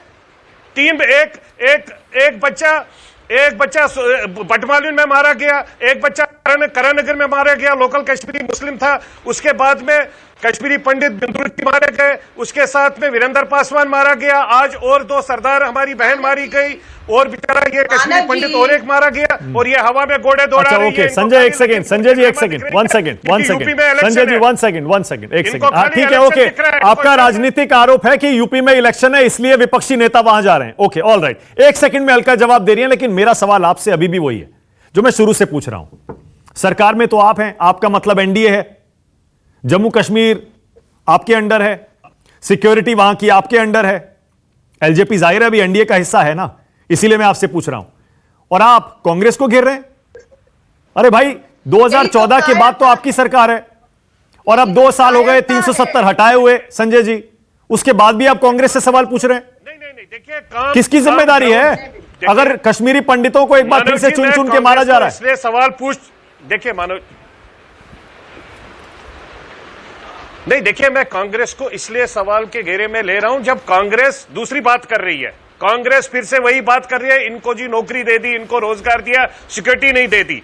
एक बच्चा बटमालून में मारा गया, एक बच्चा करणनगर में मारा गया, लोकल कश्मीरी मुस्लिम था। उसके बाद में कश्मीरी पंडित बिंद्रू जी मारे गए, उसके साथ में वीरेंद्र पासवान मारा गया। आज और 2 सरदार हमारी बहन मारी गई और बेचारा ये कश्मीरी पंडित और एक मारा गया और ये हवा में घोड़े दौड़ा रही है। ओके संजय, एक सेकंड, संजय जी एक second, one second, Sanjay ji one second, एक सेकंड। ठीक है, ओके, आपका राजनीतिक आरोप है कि यूपी में इलेक्शन है इसलिए विपक्षी नेता वहां जा रहे हैं। ओके, ऑल राइट, एक सेकंड में हल्का जवाब दे रही है, लेकिन मेरा सवाल आपसे अभी भी वही है जो मैं शुरू से पूछ रहा हूं। सरकार में तो आप हैं, आपका मतलब एनडीए है, जम्मू कश्मीर आपके अंडर है, सिक्योरिटी वहां की आपके अंडर है, एलजेपी जाहिर है भी एनडीए का हिस्सा है ना, इसीलिए मैं आपसे पूछ रहा हूं। और आप कांग्रेस को घेर रहे हैं। अरे भाई 2014 के बाद तो आपकी सरकार है और अब 2 साल हो गए 370 हटाए हुए संजय जी, उसके बाद भी आप कांग्रेस से सवाल पूछ रहे हैं। नहीं, देखिए किसकी जिम्मेदारी है अगर कश्मीरी पंडितों को एक बार फिर से चुन चुन के मारा जा रहा है? इसलिए सवाल पूछ, देखिए मानो नहीं, देखिए मैं कांग्रेस को इसलिए सवाल के घेरे में ले रहा हूं जब कांग्रेस दूसरी बात कर रही है। कांग्रेस फिर से वही बात कर रही है, इनको जी नौकरी दे दी, इनको रोजगार दिया, सिक्योरिटी नहीं दे दी।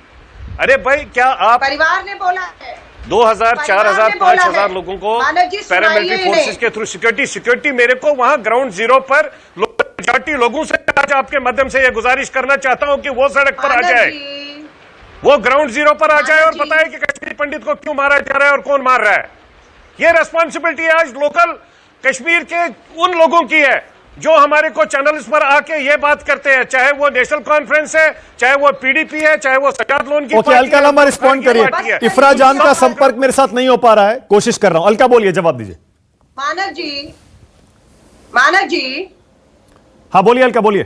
अरे भाई क्या आप परिवार ने बोला है 2000, 4000, 5000 लोगों को मानव जी पैरामिलिट्री सुनाइए फोर्सेस के थ्रू सिक्योरिटी मेरे को वहां ग्राउंड जीरो पर मेजॉरिटी लोगों से आज आपके माध्यम से यह गुजारिश करना चाहता हूं कि वो सड़क पर आ जाए, वो ग्राउंड जीरो पर आ जाए और बताए कि कश्मीरी पंडित को क्यों मारा जा रहा है और कौन मार रहा है। ये रेस्पॉन्सिबिलिटी आज लोकल कश्मीर के उन लोगों की है जो हमारे को चैनल्स पर आके ये बात करते हैं, चाहे वो नेशनल कॉन्फ्रेंस है, चाहे वो पीडीपी है, चाहे वो सजाद लोन की ओके, अलका लांबा रिस्पॉन्ड करिए। इफ्रा जान का संपर्क मेरे साथ नहीं हो पा रहा है, कोशिश कर रहा हूं। अलका बोलिए, जवाब दीजिए। मानव जी हाँ बोलिए अलका, बोलिए।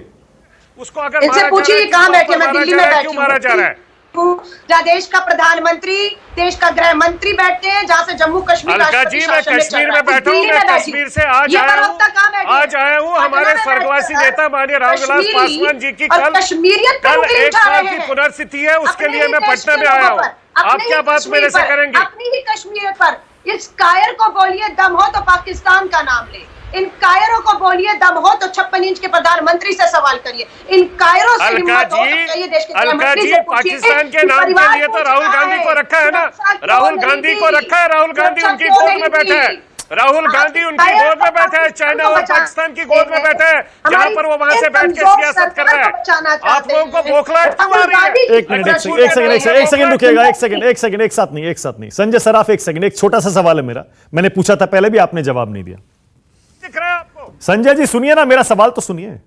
उसको अगर इनसे पूछिए कहां बैठे, मैं दिल्ली में बैठी क्यों मारा जा रहा है? जहाँ देश का प्रधानमंत्री, देश का गृह मंत्री बैठते हैं, जहाँ से जम्मू कश्मीर अलका जी मैं कश्मीर में बैठा हूँ, मैं कश्मीर से आज आया हूँ। हमारे स्वर्गवासी नेता माननीय रामविलास पासवान जी की कल 1 साल की पुनर्तिथि है, उसके लिए मैं पटना में आया हूँ। आप क्या बात मेरे से करेंगे? अपनी ही कश्मीर पर इस कायर को बोलिए दम हो तो पाकिस्तान का नाम ले, इन कायरों को बोलिए दम हो तो 56 इंच के प्रधानमंत्री से सवाल करिए, इन कायरों से हिम्मत हो तो कहिए देश के प्रधानमंत्री से पूछिए। पाकिस्तान के नाम के लिए तो राहुल गांधी को रखा है ना, राहुल गांधी को रखा है, राहुल गांधी उनकी गोद में बैठे हैं, राहुल गांधी उनकी गोद में बैठे हैं, चाइना और पाकिस्तान की गोद में बैठे हैं, जहां पर वो वहां से बैठ के सियासत कर रहे हैं। आप लोगों को बौखलाहट क्यों आ रही है? एक मिनट, एक सेकंड रुकिएगा, एक सेकंड, एक साथ नहीं। संजय सराफ, एक सेकंड, एक छोटा सा सवाल है मेरा, मैंने पूछा था पहले भी, आपने जवाब नहीं दिया। दिख रहा है आपको? संजय जी सुनिए ना, मेरा सवाल तो सुनिए।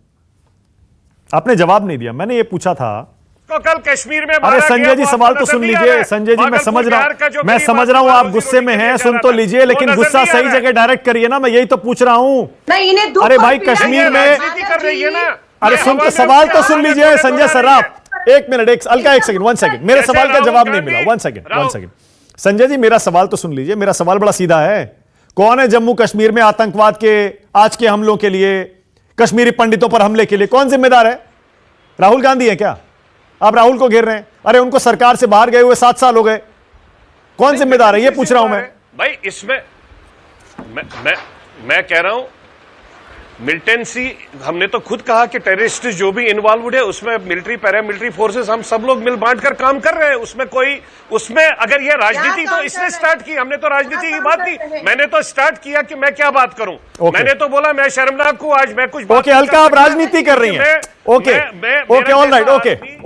आपने जवाब नहीं दिया, मैंने ये पूछा था तो कल कश्मीर में। अरे संजय जी सवाल तो सुन लीजिए। संजय जी मैं समझ रहा हूं आप गुस्से में हैं, सुन तो लीजिए, लेकिन गुस्सा सही जगह डायरेक्ट करिए ना, मैं यही तो पूछ रहा हूं। अरे भाई कश्मीर में कर रही है ना, अरे सुन, सवाल तो सुन लीजिए संजय सराफ। एक मिनट, अलका एक सेकंड, 1 सेकंड, मेरे सवाल का जवाब नहीं मिला। 1 सेकंड संजय जी, मेरा सवाल तो सुन लीजिए। मेरा सवाल बड़ा सीधा है, कौन है जम्मू कश्मीर में आतंकवाद के आज के हमलों के लिए, कश्मीरी पंडितों पर हमले के लिए कौन जिम्मेदार है? राहुल गांधी है क्या? आप राहुल को घेर रहे हैं। अरे उनको सरकार से बाहर गए हुए 7 साल हो गए, कौन जिम्मेदार है? ये पूछ रहा हूं मैं भाई। इसमें मैं कह रहा हूं मिलिटेंसी, हमने तो खुद कहा कि टेररिस्ट जो भी इन्वॉल्व है उसमें मिलिट्री, पैरामिलिट्री फोर्सेस, हम सब लोग मिल बांट कर काम कर रहे हैं। उसमें अगर ये राजनीति तो इसने स्टार्ट की, हमने तो राजनीति की बात की, मैंने तो स्टार्ट किया कि मैं क्या बात करूं। मैंने तो बोला मैं शर्मनाक हूं, आज मैं कुछ ओके हल्का, आप राजनीति कर रही हैं। Okay all right,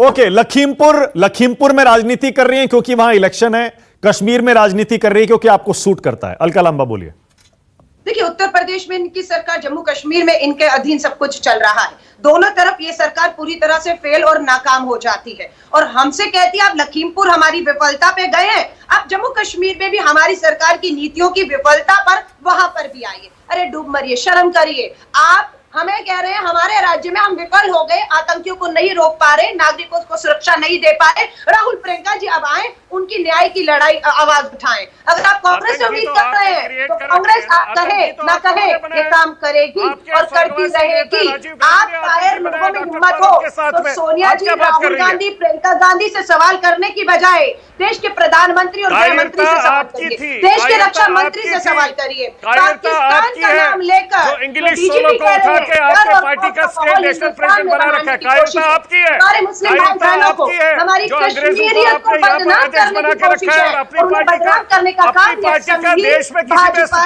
okay Lakhimpur में राजनीति कर रही हैं क्योंकि वहां इलेक्शन है, कश्मीर में राजनीति कर रही है क्योंकि आपको सूट करता है। अलका लांबा बोलिए। देखिए, उत्तर प्रदेश में इनकी सरकार, जम्मू कश्मीर में इनके अधीन सब कुछ चल रहा है। दोनों तरफ ये सरकार पूरी तरह से फेल और नाकाम हो जाती है और हमसे कहती है आप लखीमपुर हमारी विफलता पे गए हैं, आप जम्मू कश्मीर में भी हमारी सरकार की नीतियों की विफलता पर वहां पर भी आइए। अरे डूब मरिए, शर्म करिए। आप हमें कह रहे हैं हमारे राज्य में हम विफल हो गए, आतंकियों को नहीं रोक पा रहे, नागरिकों को सुरक्षा नहीं दे पा रहे। राहुल प्रियंका जी अब आए, उनकी न्याय की लड़ाई आवाज उठाएं। अगर आप कांग्रेस से उम्मीद कर रहे हैं तो कांग्रेस कहे ना कहे ये काम करेगी और करती रहेगी। आप कायर लोगों में हिम्मत हो तो सोनिया जी, राहुल गांधी, प्रियंका गांधी से सवाल करने की बजाय देश के प्रधानमंत्री और गृह मंत्री से सवाल करिए, देश के रक्षा मंत्री से सवाल करिए। पाकिस्तान का नाम लेकर डीजीपी कह रहे हैं आपके पार्टी का स्टेट नेशनल प्रेसिडेंट बना रखा है, कायरता आपकी है, हमारे मुस्लिम भाई बहनों को, हमारी कश्मीरियत को बदनाम करने की कोशिश है और उन्हें बदनाम करने का काम देश में भाजपा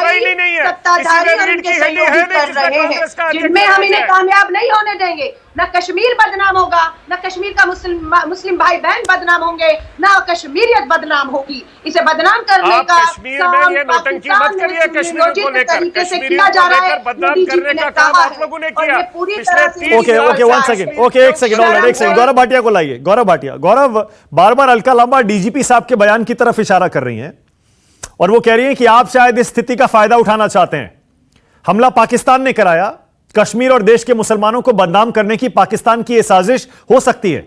सत्ताधारी और उनके सहयोगी कर रहे हैं, जिनमें हम इन्हें कामयाब नहीं होने देंगे। न कश्मीर बदनाम होगा, न कश्मीर का मुस्लिम भाई बहन बदनाम होंगे, न कश्मीरियत बदनाम होगी। इसे बदनाम करने का काम पाकिस्तान में सुनियोजित तरीके से किया जा रहा है। करने का काम आप लोगों ने किया पूरी तरह से। ओके 1 सेकंड, ओके एक सेकंड, गौरव भाटिया को लाइए। गौरव भाटिया, गौरव बार बार अलका लांबा डीजीपी साहब के बयान की तरफ इशारा कर रही हैं और वो कह रही हैं कि आप शायद इस स्थिति का फायदा उठाना चाहते हैं। हमला पाकिस्तान ने कराया, कश्मीर और देश के मुसलमानों को बदनाम करने की पाकिस्तान की यह साजिश हो सकती है।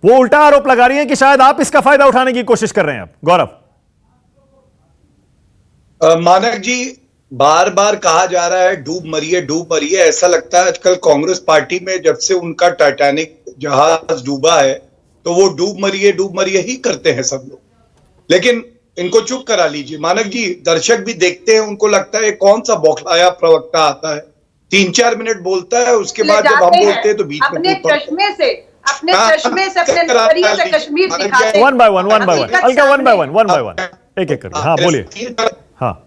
वो उल्टा आरोप लगा रही हैं कि शायद आप इसका फायदा उठाने की कोशिश कर रहे हैं। आप गौरव। मानक जी, बार बार कहा जा रहा है डूब मरिए। ऐसा लगता है आजकल कांग्रेस पार्टी में जब से उनका टाइटैनिक जहाज डूबा है तो वो डूब मरिए ही करते हैं सब लोग। लेकिन इनको चुप करा लीजिए। मानक जी, दर्शक भी देखते हैं, उनको लगता है कौन सा बौखलाया प्रवक्ता आता है 3-4 मिनट बोलता है, उसके बाद जब हम जाते बोलते हैं तो बीच में अपने कूद पड़ता है। चश्मे से अपने हाँ, चश्मे से अपने करा- नजरिए से कश्मीर दिखाते हैं। वन बाय वन हकीकत अलका, वन बाय सामने। वन एक एक करके। हाँ बोलिए। हाँ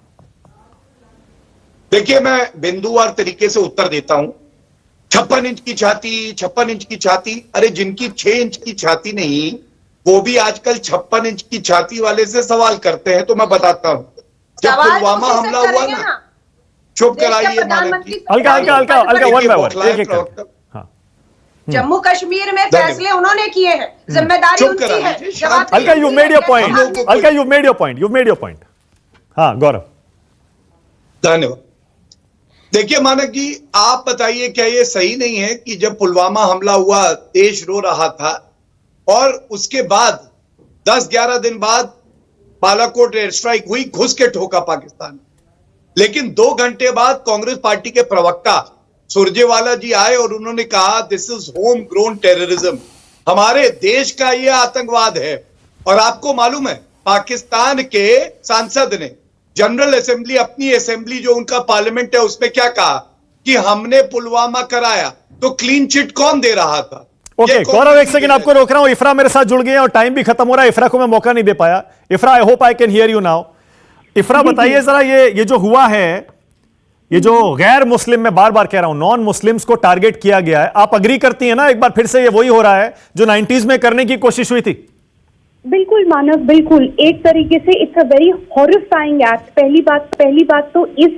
देखिए, मैं बिंदुवार तरीके से उत्तर देता हूं। 56 इंच की छाती, 56 इंच की छाती, अरे जिनकी 6 इंच की छाती नहीं, वो भी आजकल 56 इंच की छाती वाले से सवाल करते हैं। तो मैं बताता हूं, जब सवाल तो पुलवामा उसी से हमला हुआ करेंगे ना, चुप देश के कराइए मानव प्रधानमंत्री जी। से Alka Alka Alka Alka, one by one एक एक करके। प्रवक्ता, हाँ जम्मू कश्मीर में धन्यवाद। फैसले उन्होंने किए हैं, जिम्मेदारी चुप उनकी करा है। लीजिए, जवाब शांत Alka, you made your point. हम लोग को- Alka, you made your point. हाँ गौरव। धन्यवाद। देखिए मानक जी, आप बताइए, क्या ये सही नहीं है कि जब पुलवामा हमला हुआ देश रो रहा था, और उसके बाद 10-11 दिन बाद बालाकोट एयर स्ट्राइक हुई, घुस के ठोका पाकिस्तान। लेकिन 2 घंटे बाद कांग्रेस पार्टी के प्रवक्ता सुरजेवाला जी आए और उन्होंने कहा this is home grown terrorism, हमारे देश का ये आतंकवाद है। और आपको मालूम है, पाकिस्तान के सांसद ने जनरल असेंबली, अपनी असेंबली जो उनका पार्लियामेंट है, उसमें क्या कहा कि हमने पुलवामा कराया, तो क्लीन चिट कौन दे रहा था? ओके गौरव, एक सेकंड आपको रोक रहा हूं। इफ्रा मेरे साथ जुड़ गए हैं और टाइम भी खत्म हो रहा है। इफ्रा को मैं मौका नहीं दे पाया। इफ्रा, I hope I can hear you now. इफ्रा बताइए जरा, ये जो हुआ है, ये जो गैर मुस्लिम, मैं बार बार कह रहा हूं, नॉन मुस्लिम्स को टारगेट किया गया है, आप अग्री करती हैं ना? एक बार फिर से ये वही हो रहा है जो 90s में करने की कोशिश हुई थी। बिल्कुल मानव, बिल्कुल एक तरीके से it's a very horrifying act. पहली बात तो इस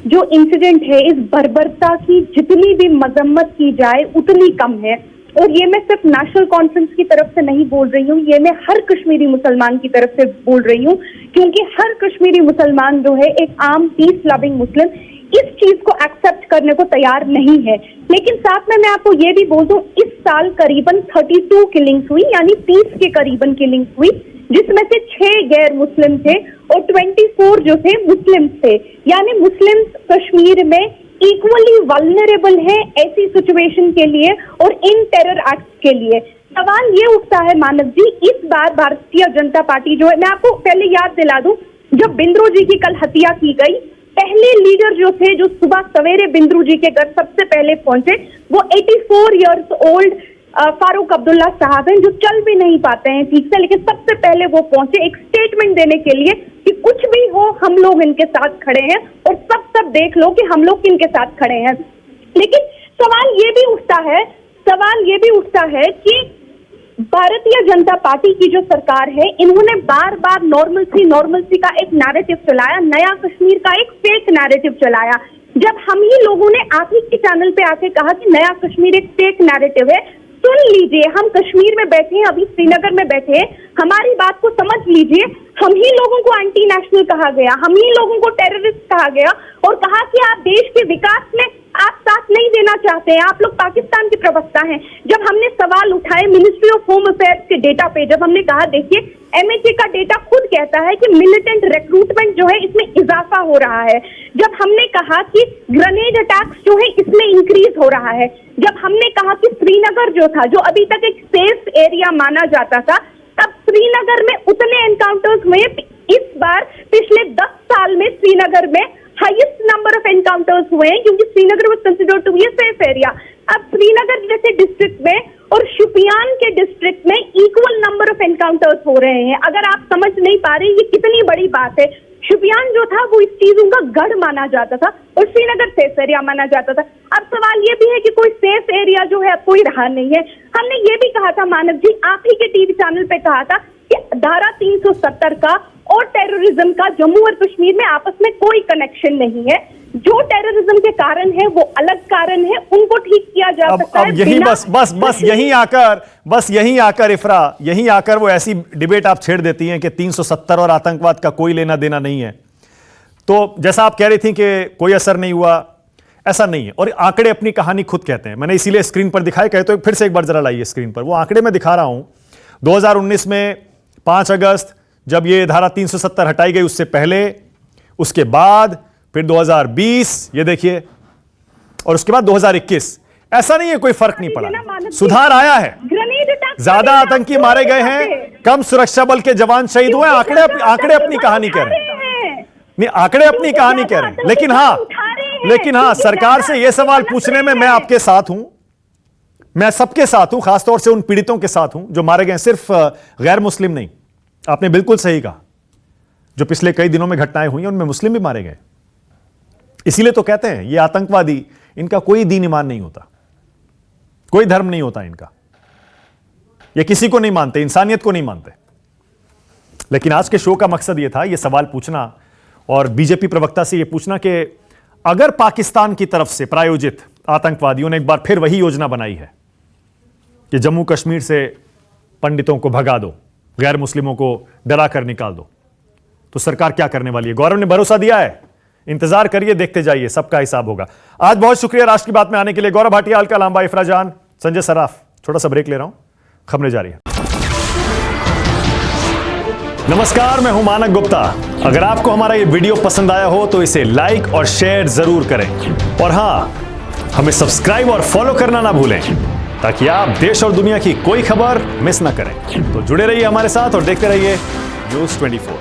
जो इंसिडेंट है, इस बर्बरता की जितनी भी मजम्मत की जाए उतनी कम है। और ये मैं सिर्फ नेशनल कॉन्फ्रेंस की तरफ से नहीं बोल रही हूँ, ये मैं हर कश्मीरी मुसलमान की तरफ से बोल रही हूँ, क्योंकि हर कश्मीरी मुसलमान जो है, एक आम पीस लविंग मुस्लिम, इस चीज को एक्सेप्ट करने को तैयार नहीं है। लेकिन साथ में मैं आपको ये भी बोल दूं, इस साल करीबन 32 किलिंग्स हुई, यानी 30 के करीबन किलिंग्स हुई, जिसमें से 6 गैर मुस्लिम थे और 24 जो थे मुस्लिम थे। यानी मुस्लिम्स कश्मीर में इक्वली वल्नरेबल है ऐसी सिचुएशन के लिए और इन टेरर एक्ट के लिए। सवाल ये उठता है मानव जी, इस बार भारतीय जनता पार्टी जो है, मैं आपको पहले याद दिला दूं, जब बिंद्रू जी की कल हत्या की गई, पहले लीडर जो थे, जो सुबह सवेरे बिंद्रू जी के घर सबसे पहले पहुंचे, वो 84 इयर्स ओल्ड फारूक अब्दुल्ला साहब हैं, जो चल भी नहीं पाते हैं ठीक से, लेकिन सबसे पहले वो पहुंचे एक स्टेटमेंट देने के लिए कि कुछ भी हो हम लोग इनके साथ खड़े हैं और सब देख लो कि हम लोग इनके साथ खड़े हैं। लेकिन सवाल ये भी उठता है कि भारतीय जनता पार्टी की जो सरकार है, इन्होंने बार बार नॉर्मलसी का एक नैरेटिव चलाया, नया कश्मीर का एक फेक नैरेटिव चलाया। जब हम ही लोगों ने आप ही के चैनल पे आके कहा कि नया कश्मीर एक फेक नैरेटिव है, सुन लीजिए, हम कश्मीर में बैठे हैं, अभी श्रीनगर में बैठे हैं, हमारी बात को समझ लीजिए। हम ही लोगों को एंटी नेशनल कहा गया, हम ही लोगों को टेररिस्ट कहा गया और कहा कि आप देश के विकास में आप साथ नहीं देना चाहते हैं, आप लोग पाकिस्तान के प्रवक्ता हैं। जब हमने सवाल उठाए मिनिस्ट्री ऑफ होम अफेयर्स के डेटा पे, जब हमने कहा देखिए एमएचए का डेटा खुद कहता है कि मिलिटेंट रिक्रूटमेंट जो है इसमें इजाफा हो रहा है, जब हमने कहा कि ग्रेनेड अटैक्स जो है इसमें इंक्रीज हो रहा है, जब हमने कहा कि श्रीनगर जो था, जो अभी तक एक सेफ एरिया माना जाता था, तब श्रीनगर में उतने एनकाउंटर्स हुए। इस बार पिछले 10 साल में श्रीनगर में हाईएस्ट नंबर ऑफ एनकाउंटर्स हुए हैं, क्योंकि Srinagar was considered to be a safe area. अब श्रीनगर जैसे डिस्ट्रिक्ट में और शुपियान के डिस्ट्रिक्ट में इक्वल नंबर ऑफ एनकाउंटर्स हो रहे हैं। अगर आप समझ नहीं पा रहे ये कितनी बड़ी बात है। शुपियान जो था वो इस चीजों का गढ़ माना जाता था और श्रीनगर सेफ एरिया माना जाता था। अब सवाल ये भी है कि कोई सेफ एरिया जो है अब कोई रहा नहीं है। हमने ये भी कहा था मानव जी, आप ही के टीवी चैनल पे कहा था कि धारा 370 का और टेररिज्म का जम्मू और कश्मीर में आपस में कोई कनेक्शन नहीं है। जो टेररिज्म के कारण है वो अलग कारण है, उनको ठीक किया जा सकता है। अब यही बस यहीं आकर इफ्रा, यहीं आकर वो ऐसी डिबेट आप छेड़ देती हैं कि 370 और आतंकवाद का कोई लेना देना नहीं है। तो जैसा आप कह रही थी कि कोई असर नहीं हुआ, ऐसा नहीं है। और आंकड़े अपनी कहानी खुद कहते हैं। मैंने इसीलिए स्क्रीन पर दिखाए, कहे तो फिर से एक बार जरा लाइए स्क्रीन पर। वो आंकड़े मैं दिखा रहा हूं 2019 में 5 अगस्त जब ये धारा 370 हटाई गई, उससे पहले, उसके बाद, फिर 2020 ये देखिए, और उसके बाद 2021। ऐसा नहीं है कोई फर्क नहीं पड़ा, सुधार आया है। ज्यादा आतंकी मारे गए हैं, कम सुरक्षा बल के जवान शहीद हुए। आंकड़े अपनी कहानी कह रहे हैं। नहीं, आंकड़े अपनी कहानी कह रहे हैं, लेकिन हाँ है, लेकिन हाँ, क्योंकि सरकार से यह सवाल गलत पूछने में नहीं मैं है। आपके साथ हूं, मैं सबके साथ हूं, खासतौर से उन पीड़ितों के साथ हूं जो मारे गए, सिर्फ गैर मुस्लिम नहीं। आपने बिल्कुल सही कहा, जो पिछले कई दिनों में घटनाएं हुई हैं उनमें मुस्लिम भी मारे गए। इसीलिए तो कहते हैं ये आतंकवादी, इनका कोई दीन ईमान नहीं होता, कोई धर्म नहीं होता इनका, ये किसी को नहीं मानते, इंसानियत को नहीं मानते। लेकिन आज के शो का मकसद यह था, यह सवाल पूछना और बीजेपी प्रवक्ता से यह पूछना कि अगर पाकिस्तान की तरफ से प्रायोजित आतंकवादियों ने एक बार फिर वही योजना बनाई है कि जम्मू कश्मीर से पंडितों को भगा दो, गैर मुस्लिमों को डरा कर निकाल दो, तो सरकार क्या करने वाली है? गौरव ने भरोसा दिया है, इंतजार करिए, देखते जाइए, सबका हिसाब होगा। आज बहुत शुक्रिया राष्ट्र की बात में आने के लिए। गौरव भाटिया, अलका लांबा, इफ्रा जान, संजय सराफ। छोटा सा ब्रेक ले रहा हूं, खबरें जारी है। नमस्कार, मैं हूं मानक गुप्ता। अगर आपको हमारा ये वीडियो पसंद आया हो तो इसे लाइक और शेयर जरूर करें, और हां, हमें सब्सक्राइब और फॉलो करना ना भूलें ताकि आप देश और दुनिया की कोई खबर मिस ना करें। तो जुड़े रहिए हमारे साथ और देखते रहिए न्यूज़ 24।